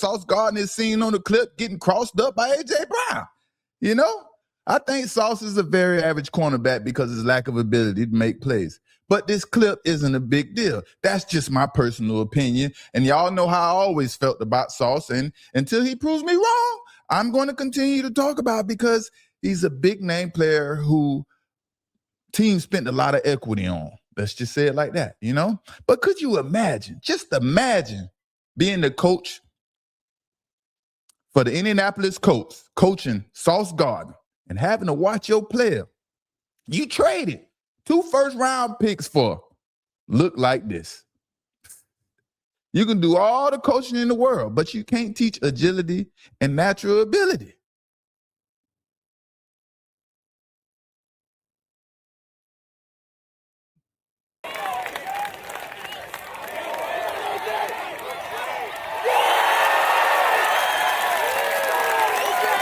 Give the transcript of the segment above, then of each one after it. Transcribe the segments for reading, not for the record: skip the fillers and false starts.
Sauce Gardner is seen on the clip getting crossed up by A.J. Brown. You know, I think Sauce is a very average cornerback because of his lack of ability to make plays. But this clip isn't a big deal. That's just my personal opinion. And y'all know how I always felt about Sauce. And until he proves me wrong, I'm going to continue to talk about it because he's a big name player who teams spent a lot of equity on. Let's just say it like that, you know? But could you imagine, just imagine being the coach for the Indianapolis Colts, coaching Sauce Gardner and having to watch your player you traded 2 first-round picks for look like this. You can do all the coaching in the world, but you can't teach agility and natural ability.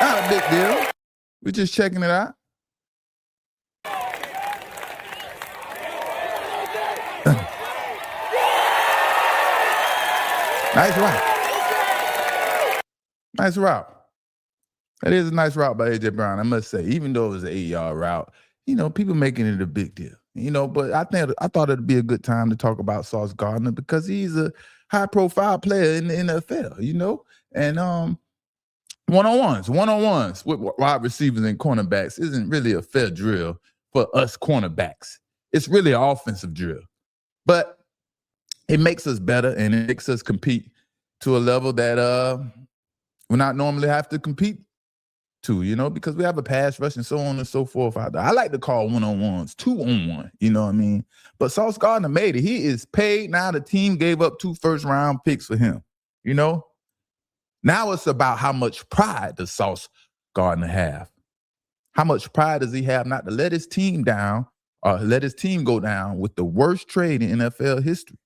Not a big deal. We're just checking it out. Nice route. Nice route. That is a nice route by A.J. Brown, I must say. Even though it was an 8-yard route, you know, people making it a big deal. You know, but I thought it'd be a good time to talk about Sauce Gardner because he's a high-profile player in the NFL, you know? And one-on-ones with wide receivers and cornerbacks isn't really a fair drill for us cornerbacks. It's really an offensive drill. But it makes us better and it makes us compete to a level that we not normally have to compete to, you know, because we have a pass rush and so on and so forth out there. I like to call one-on-ones 2-on-1, you know what I mean? But Sauce Gardner made it. He is paid. Now the team gave up 2 first-round picks for him, you know? Now it's about how much pride does Sauce Gardner have? How much pride does he have not to let his team down or let his team go down with the worst trade in NFL history?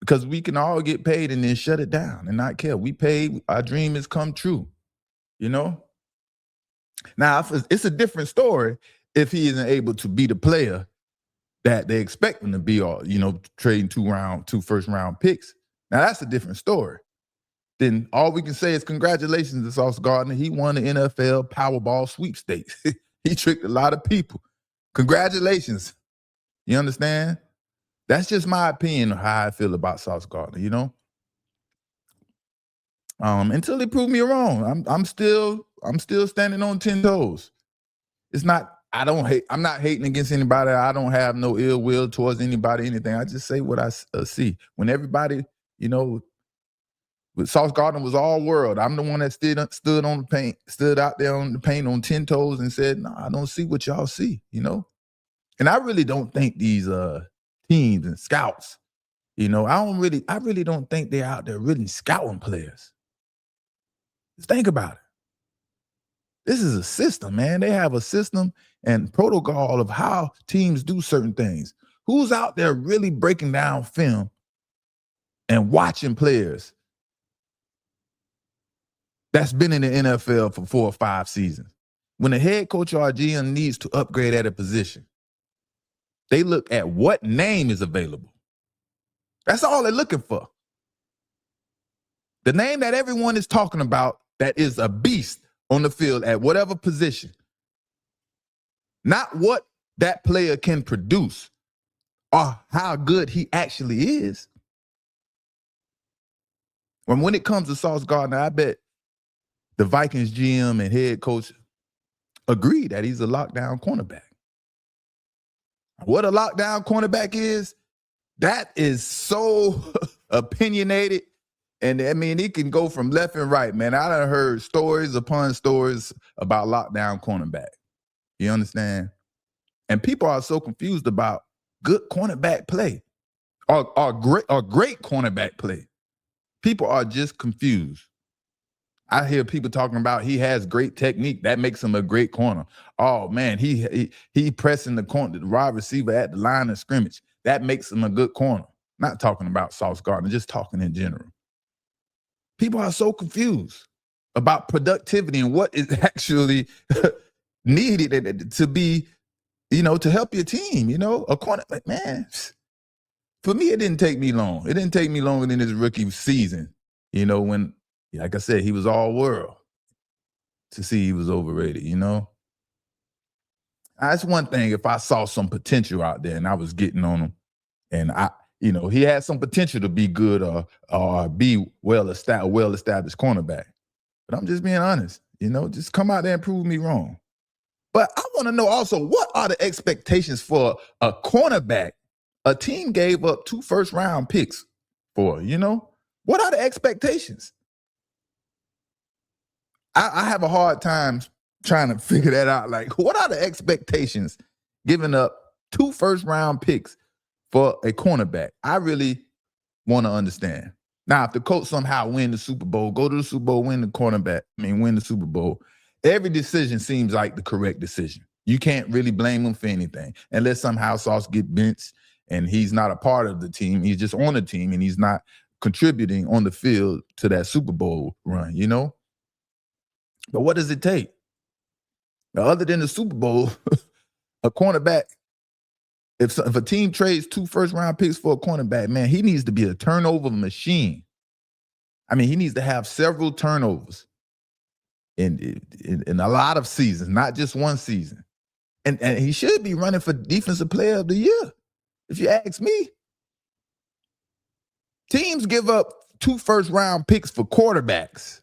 Because we can all get paid and then shut it down and not care. We paid, our dream has come true, you know? Now, it's a different story if he isn't able to be the player that they expect him to be, or, you know, trading 2 first-round picks. Now, that's a different story. Then all we can say is congratulations to Sauce Gardner. He won the NFL Powerball sweepstakes. He tricked a lot of people. Congratulations. You understand? That's just my opinion of how I feel about Sauce Gardner, you know? Until they prove me wrong, I'm still standing on 10 toes. It's not, I'm not hating against anybody. I don't have no ill will towards anybody, anything. I just say what I see. When everybody, you know, with Sauce Gardner was all world. I'm the one that stood out there on the paint on 10 toes and said, no, I don't see what y'all see, you know? And I really don't think these teams and scouts, you know, I really don't think they're out there really scouting players. Just think about it. This is a system, man. They have a system and protocol of how teams do certain things. Who's out there really breaking down film and watching players that's been in the NFL for 4 or 5 seasons? When a head coach or a GM needs to upgrade at a position, they look at what name is available. That's all they're looking for. The name that everyone is talking about that is a beast on the field at whatever position. Not what that player can produce or how good he actually is. When it comes to Sauce Gardner, I bet the Vikings GM and head coach agree that he's a lockdown cornerback. What a lockdown cornerback is, that is so opinionated. And I mean, he can go from left and right, man. I done heard stories upon stories about lockdown cornerback. You understand? And people are so confused about good cornerback play or great cornerback play. People are just confused. I hear people talking about he has great technique. That makes him a great corner. Oh, man, he pressing the wide receiver at the line of scrimmage. That makes him a good corner. Not talking about Sauce Gardner, just talking in general. People are so confused about productivity and what is actually needed to be, you know, to help your team, you know. A corner, man, for me, it didn't take me long. It didn't take me longer than his rookie season, you know, when Like I said, he was all world. To see he was overrated, you know? That's one thing if I saw some potential out there and I was getting on him and he had some potential to be good or be well-established cornerback. But I'm just being honest, just come out there and prove me wrong. But I want to know also, what are the expectations for a cornerback a team gave up 2 first-round picks for, What are the expectations? I have a hard time trying to figure that out. Like, what are the expectations giving up 2 first-round picks for a cornerback? I really want to understand. Now, if the Colts somehow win the Super Bowl, go to the Super Bowl, win the Super Bowl, every decision seems like the correct decision. You can't really blame them for anything unless somehow Sauce get benched and he's not a part of the team. He's just on the team and he's not contributing on the field to that Super Bowl run, But what does it take? Now, other than the Super Bowl, a cornerback, if a team trades 2 first-round picks for a cornerback, man, he needs to be a turnover machine. I mean, he needs to have several turnovers in a lot of seasons, not just one season. And he should be running for Defensive Player of the Year, if you ask me. Teams give up 2 first-round picks for quarterbacks.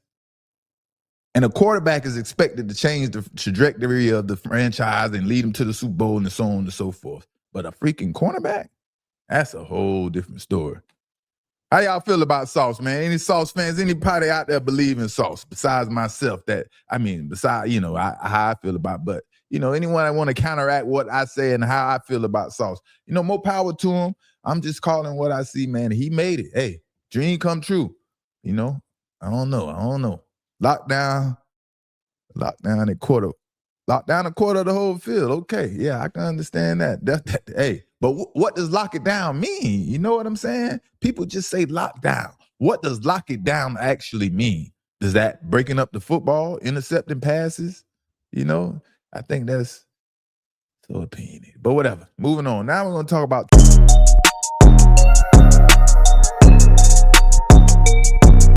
And a quarterback is expected to change the trajectory of the franchise and lead them to the Super Bowl and so on and so forth. But a freaking cornerback? That's a whole different story. How y'all feel about Sauce, man? Any Sauce fans, anybody out there believe in Sauce besides myself? Besides, how I feel about, but, anyone that want to counteract what I say and how I feel about Sauce, more power to him. I'm just calling what I see, man. He made it. Hey, dream come true. I don't know. Lockdown a quarter. Lock down a quarter of the whole field. Okay, yeah, I can understand that. Hey, but what does lock it down mean? You know what I'm saying? People just say lockdown. What does lock it down actually mean? Does that breaking up the football, intercepting passes? I think that's so opinionated. But whatever. Moving on. Now we're going to talk about